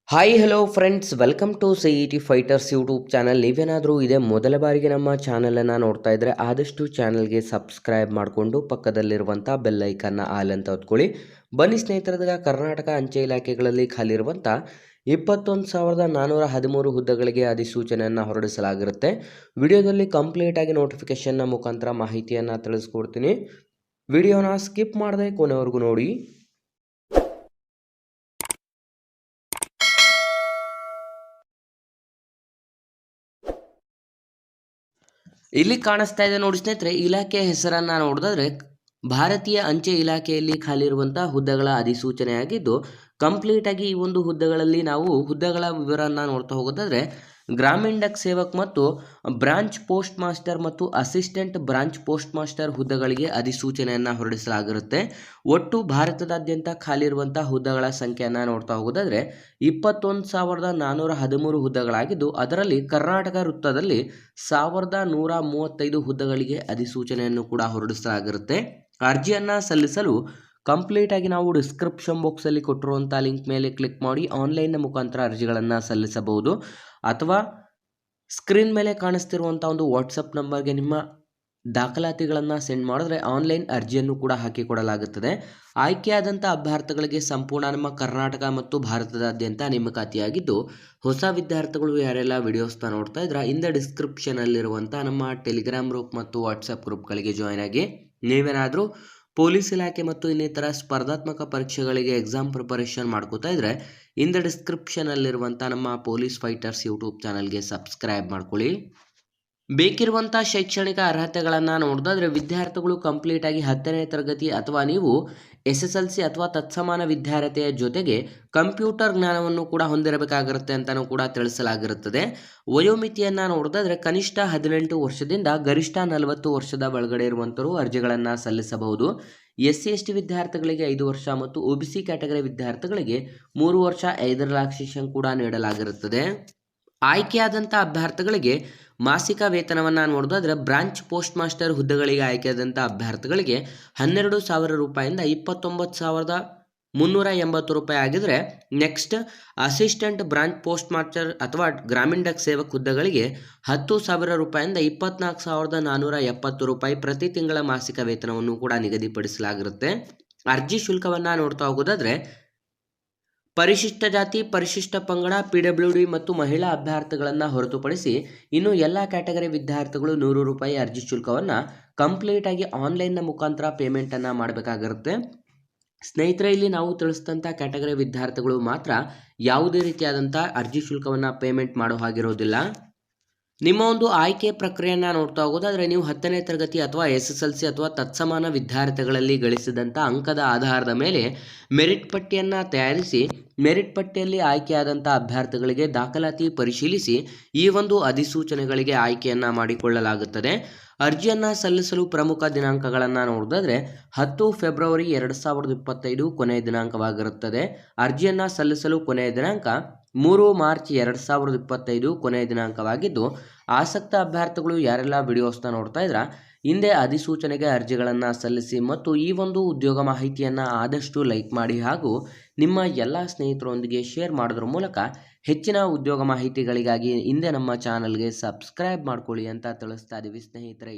Hi hello friends, welcome to CET fighters YouTube channel. ನೀವೇನಾದರೂ ಇದೇ ಮೊದಲ ಬಾರಿಗೆ ನಮ್ಮ ಚಾನಲನ್ನು ನೋಡ್ತಾ ಇದ್ದರೆ ಆದಷ್ಟು ಚಾನಲ್ಗೆ ಸಬ್ಸ್ಕ್ರೈಬ್ ಮಾಡಿಕೊಂಡು ಪಕ್ಕದಲ್ಲಿರುವಂಥ ಬೆಲ್ ಐಕನ್ನ ಆಲ್ ಅಂತ ಹೊತ್ಕೊಳ್ಳಿ. ಬನ್ನಿ ಸ್ನೇಹಿತರದಾಗ ಕರ್ನಾಟಕ ಅಂಚೆ ಇಲಾಖೆಗಳಲ್ಲಿ ಖಾಲಿರುವಂಥ 21,413 ಹುದ್ದೆಗಳಿಗೆ ಅಧಿಸೂಚನೆಯನ್ನು ಹೊರಡಿಸಲಾಗಿರುತ್ತೆ. ವಿಡಿಯೋದಲ್ಲಿ ಕಂಪ್ಲೀಟ್ ಆಗಿ ನೋಟಿಫಿಕೇಶನ್ನ ಮುಖಾಂತರ ಮಾಹಿತಿಯನ್ನು ತಿಳಿಸ್ಕೊಡ್ತೀನಿ. ವಿಡಿಯೋನ ಸ್ಕಿಪ್ ಮಾಡದೆ ಕೊನೆವರೆಗೂ ನೋಡಿ. ಇಲ್ಲಿ ಕಾಣಿಸ್ತಾ ಇದೆ ನೋಡಿ ಸ್ನೇಹಿತರೆ, ಇಲಾಖೆಯ ಹೆಸರನ್ನ ನೋಡಿದ್ರೆ ಭಾರತೀಯ ಅಂಚೆ ಇಲಾಖೆಯಲ್ಲಿ ಖಾಲಿ ಇರುವಂತಹ ಹುದ್ದೆಗಳ ಅಧಿಸೂಚನೆ ಆಗಿದ್ದು, ಕಂಪ್ಲೀಟ್ ಆಗಿ ಈ ಒಂದು ಹುದ್ದೆಗಳಲ್ಲಿ ನಾವು ಹುದ್ದೆಗಳ ವಿವರನ್ನ ನೋಡ್ತಾ ಹೋಗೋದಾದ್ರೆ ಗ್ರಾಮೀಣ ಡಕ್ ಸೇವಕ್ ಮತ್ತು ಬ್ರಾಂಚ್ ಪೋಸ್ಟ್ ಮಾಸ್ಟರ್ ಮತ್ತು ಅಸಿಸ್ಟೆಂಟ್ ಬ್ರಾಂಚ್ ಪೋಸ್ಟ್ ಮಾಸ್ಟರ್ ಹುದ್ದೆಗಳಿಗೆ ಅಧಿಸೂಚನೆಯನ್ನು ಹೊರಡಿಸಲಾಗಿರುತ್ತೆ. ಒಟ್ಟು ಭಾರತದಾದ್ಯಂತ ಖಾಲಿ ಇರುವಂತಹ ಹುದ್ದೆಗಳ ಸಂಖ್ಯೆಯನ್ನು ನೋಡ್ತಾ ಹೋಗೋದಾದ್ರೆ 21,413 ಹುದ್ದೆಗಳಾಗಿದ್ದು, ಅದರಲ್ಲಿ ಕರ್ನಾಟಕ ವೃತ್ತದಲ್ಲಿ 1,135 ಹುದ್ದೆಗಳಿಗೆ ಅಧಿಸೂಚನೆಯನ್ನು ಕೂಡ ಹೊರಡಿಸಲಾಗಿರುತ್ತೆ. ಅರ್ಜಿಯನ್ನು ಸಲ್ಲಿಸಲು ಕಂಪ್ಲೀಟ್ ಆಗಿ ನಾವು ಡಿಸ್ಕ್ರಿಪ್ಷನ್ ಬಾಕ್ಸಲ್ಲಿ ಕೊಟ್ಟಿರುವಂಥ ಲಿಂಕ್ ಮೇಲೆ ಕ್ಲಿಕ್ ಮಾಡಿ ಆನ್ಲೈನ್ ಮುಖಾಂತರ ಅರ್ಜಿಗಳನ್ನು ಸಲ್ಲಿಸಬಹುದು, ಅಥವಾ ಸ್ಕ್ರೀನ್ ಮೇಲೆ ಕಾಣಿಸ್ತಿರುವಂಥ ಒಂದು ವಾಟ್ಸಪ್ ನಂಬರ್ಗೆ ನಿಮ್ಮ ದಾಖಲಾತಿಗಳನ್ನು ಸೆಂಡ್ ಮಾಡಿದ್ರೆ ಆನ್ಲೈನ್ ಅರ್ಜಿಯನ್ನು ಕೂಡ ಹಾಕಿಕೊಡಲಾಗುತ್ತದೆ. ಆಯ್ಕೆಯಾದಂಥ ಅಭ್ಯರ್ಥಿಗಳಿಗೆ ಸಂಪೂರ್ಣ ನಮ್ಮ ಕರ್ನಾಟಕ ಮತ್ತು ಭಾರತದಾದ್ಯಂತ ನೇಮಕಾತಿಯಾಗಿದ್ದು, ಹೊಸ ವಿದ್ಯಾರ್ಥಿಗಳು ಯಾರೆಲ್ಲ ವಿಡಿಯೋಸ್ನ ನೋಡ್ತಾ ಇದ್ರೆ ಇಂದ ಡಿಸ್ಕ್ರಿಪ್ಷನಲ್ಲಿರುವಂಥ ನಮ್ಮ ಟೆಲಿಗ್ರಾಮ್ ಗ್ರೂಪ್ ಮತ್ತು ವಾಟ್ಸಪ್ ಗ್ರೂಪ್ಗಳಿಗೆ ಜಾಯ್ನ್ ಆಗಿ. ನೀವೇನಾದರೂ ಪೊಲೀಸ್ ಇಲಾಖೆ ಮತ್ತು ಇನ್ನಿತರ ಸ್ಪರ್ಧಾತ್ಮಕ ಪರೀಕ್ಷೆಗಳಿಗೆ ಎಕ್ಸಾಮ್ ಪ್ರಿಪರೇಷನ್ ಮಾಡ್ಕೋತಾ ಇದ್ರೆ ಇಂದ ಡಿಸ್ಕ್ರಿಪ್ಷನಲ್ಲಿರುವಂಥ ನಮ್ಮ ಪೊಲೀಸ್ ಫೈಟರ್ಸ್ ಯೂಟ್ಯೂಬ್ ಚಾನಲ್ಗೆ ಸಬ್ಸ್ಕ್ರೈಬ್ ಮಾಡ್ಕೊಳ್ಳಿ. ಬೇಕಿರುವಂಥ ಶೈಕ್ಷಣಿಕ ಅರ್ಹತೆಗಳನ್ನು ನೋಡಿದ್ರೆ ವಿದ್ಯಾರ್ಥಿಗಳು ಕಂಪ್ಲೀಟ್ ಆಗಿ 10ನೇ ತರಗತಿ ಅಥವಾ ನೀವು SSLC ಅಥವಾ ತತ್ಸಮಾನ ವಿದ್ಯಾರ್ಹತೆಯ ಜೊತೆಗೆ ಕಂಪ್ಯೂಟರ್ ಜ್ಞಾನವನ್ನು ಕೂಡ ಹೊಂದಿರಬೇಕಾಗಿರುತ್ತೆ ಅಂತಲೂ ಕೂಡ ತಿಳಿಸಲಾಗಿರುತ್ತದೆ. ವಯೋಮಿತಿಯನ್ನು ನೋಡಿದ್ರೆ ಕನಿಷ್ಠ 18 ವರ್ಷದಿಂದ ಗರಿಷ್ಠ 40 ವರ್ಷದ ಒಳಗಡೆ ಇರುವಂಥವರು ಅರ್ಜಿಗಳನ್ನು ಸಲ್ಲಿಸಬಹುದು. SC/ST ವಿದ್ಯಾರ್ಥಿಗಳಿಗೆ 5 ವರ್ಷ ಮತ್ತು OBC ಕ್ಯಾಟಗರಿ ವಿದ್ಯಾರ್ಥಿಗಳಿಗೆ 3 ವರ್ಷ 5 ರಿಲ್ಯಾಕ್ಸೇಷನ್ ಕೂಡ ನೀಡಲಾಗಿರುತ್ತದೆ. ಆಯ್ಕೆಯಾದಂಥ ಅಭ್ಯರ್ಥಿಗಳಿಗೆ ಮಾಸಿಕ ವೇತನವನ್ನು ನೋಡೋದಾದ್ರೆ ಬ್ರಾಂಚ್ ಪೋಸ್ಟ್ ಮಾಸ್ಟರ್ ಹುದ್ದೆಗಳಿಗೆ ಆಯ್ಕೆಯಾದಂಥ ಅಭ್ಯರ್ಥಿಗಳಿಗೆ 12,000 ರೂಪಾಯಿಂದ 29,380 ರೂಪಾಯಿ ಆಗಿದ್ರೆ, next assistant branch post master ಅಥವಾ ಗ್ರಾಮೀಣ ಡಕ್ ಸೇವಕ್ ಹುದ್ದೆಗಳಿಗೆ 10,000 ರೂಪಾಯಿಂದ 24,470 ರೂಪಾಯಿ ಪ್ರತಿ ತಿಂಗಳ ಮಾಸಿಕ ವೇತನವನ್ನು ಕೂಡ ನಿಗದಿಪಡಿಸಲಾಗಿರುತ್ತೆ. ಅರ್ಜಿ ಶುಲ್ಕವನ್ನು ನೋಡ್ತಾ ಹೋಗೋದಾದ್ರೆ ಪರಿಶಿಷ್ಟ ಜಾತಿ, ಪರಿಶಿಷ್ಟ ಪಂಗಡ, PWD ಮತ್ತು ಮಹಿಳಾ ಅಭ್ಯರ್ಥಿಗಳನ್ನು ಹೊರತುಪಡಿಸಿ ಇನ್ನು ಎಲ್ಲ ಕ್ಯಾಟಗರಿ ವಿದ್ಯಾರ್ಥಿಗಳು 100 ರೂಪಾಯಿ ಅರ್ಜಿ ಶುಲ್ಕವನ್ನು ಕಂಪ್ಲೀಟ್ ಆಗಿ ಆನ್ಲೈನ್ನ ಮುಖಾಂತರ ಪೇಮೆಂಟನ್ನು ಮಾಡಬೇಕಾಗಿರುತ್ತೆ. ಸ್ನೇಹಿತರೆ, ಇಲ್ಲಿ ನಾವು ತಿಳಿಸಿದಂಥ ಕ್ಯಾಟಗರಿ ವಿದ್ಯಾರ್ಥಿಗಳು ಮಾತ್ರ ಯಾವುದೇ ರೀತಿಯಾದಂಥ ಅರ್ಜಿ ಶುಲ್ಕವನ್ನು ಪೇಮೆಂಟ್ ಮಾಡೋ ಹಾಗಿರೋದಿಲ್ಲ. ನಿಮ್ಮ ಒಂದು ಆಯ್ಕೆ ಪ್ರಕ್ರಿಯೆಯನ್ನು ನೋಡ್ತಾ ಹೋಗೋದಾದರೆ ನೀವು 10ನೇ ತರಗತಿ ಅಥವಾ SSLC ಅಥವಾ ತತ್ಸಮಾನ ವಿದ್ಯಾರ್ಥಿಗಳಲ್ಲಿ ಗಳಿಸಿದಂಥ ಅಂಕದ ಆಧಾರದ ಮೇಲೆ ಮೆರಿಟ್ ಪಟ್ಟಿಯನ್ನು ತಯಾರಿಸಿ ಮೆರಿಟ್ ಪಟ್ಟಿಯಲ್ಲಿ ಆಯ್ಕೆಯಾದಂಥ ಅಭ್ಯರ್ಥಿಗಳಿಗೆ ದಾಖಲಾತಿ ಪರಿಶೀಲಿಸಿ ಈ ಒಂದು ಅಧಿಸೂಚನೆಗಳಿಗೆ ಆಯ್ಕೆಯನ್ನು ಮಾಡಿಕೊಳ್ಳಲಾಗುತ್ತದೆ. ಅರ್ಜಿಯನ್ನು ಸಲ್ಲಿಸಲು ಪ್ರಮುಖ ದಿನಾಂಕಗಳನ್ನು ನೋಡೋದಾದರೆ 10 ಫೆಬ್ರವರಿ 2025 ಕೊನೆಯ ದಿನಾಂಕವಾಗಿರುತ್ತದೆ. ಅರ್ಜಿಯನ್ನು ಸಲ್ಲಿಸಲು ಕೊನೆಯ ದಿನಾಂಕ 3 ಮಾರ್ಚ್ 2025 ಕೊನೆಯ ದಿನಾಂಕವಾಗಿದ್ದು, ಆಸಕ್ತ ಅಭ್ಯರ್ಥಿಗಳು ಯಾರೆಲ್ಲ ವಿಡಿಯೋಸ್ನ ನೋಡ್ತಾ ಇದ್ರ ಹಿಂದೆ ಅಧಿಸೂಚನೆಗೆ ಅರ್ಜಿಗಳನ್ನು ಸಲ್ಲಿಸಿ ಮತ್ತು ಈ ಒಂದು ಉದ್ಯೋಗ ಮಾಹಿತಿಯನ್ನು ಆದಷ್ಟು ಲೈಕ್ ಮಾಡಿ ಹಾಗೂ ನಿಮ್ಮ ಎಲ್ಲ ಸ್ನೇಹಿತರೊಂದಿಗೆ ಶೇರ್ ಮಾಡೋದ್ರ ಮೂಲಕ ಹೆಚ್ಚಿನ ಉದ್ಯೋಗ ಮಾಹಿತಿಗಳಿಗಾಗಿ ಹಿಂದೆ ನಮ್ಮ ಚಾನಲ್ಗೆ ಸಬ್ಸ್ಕ್ರೈಬ್ ಮಾಡ್ಕೊಳ್ಳಿ ಅಂತ ತಿಳಿಸ್ತಾ ಇದ್ದೀವಿ ಸ್ನೇಹಿತರೆ.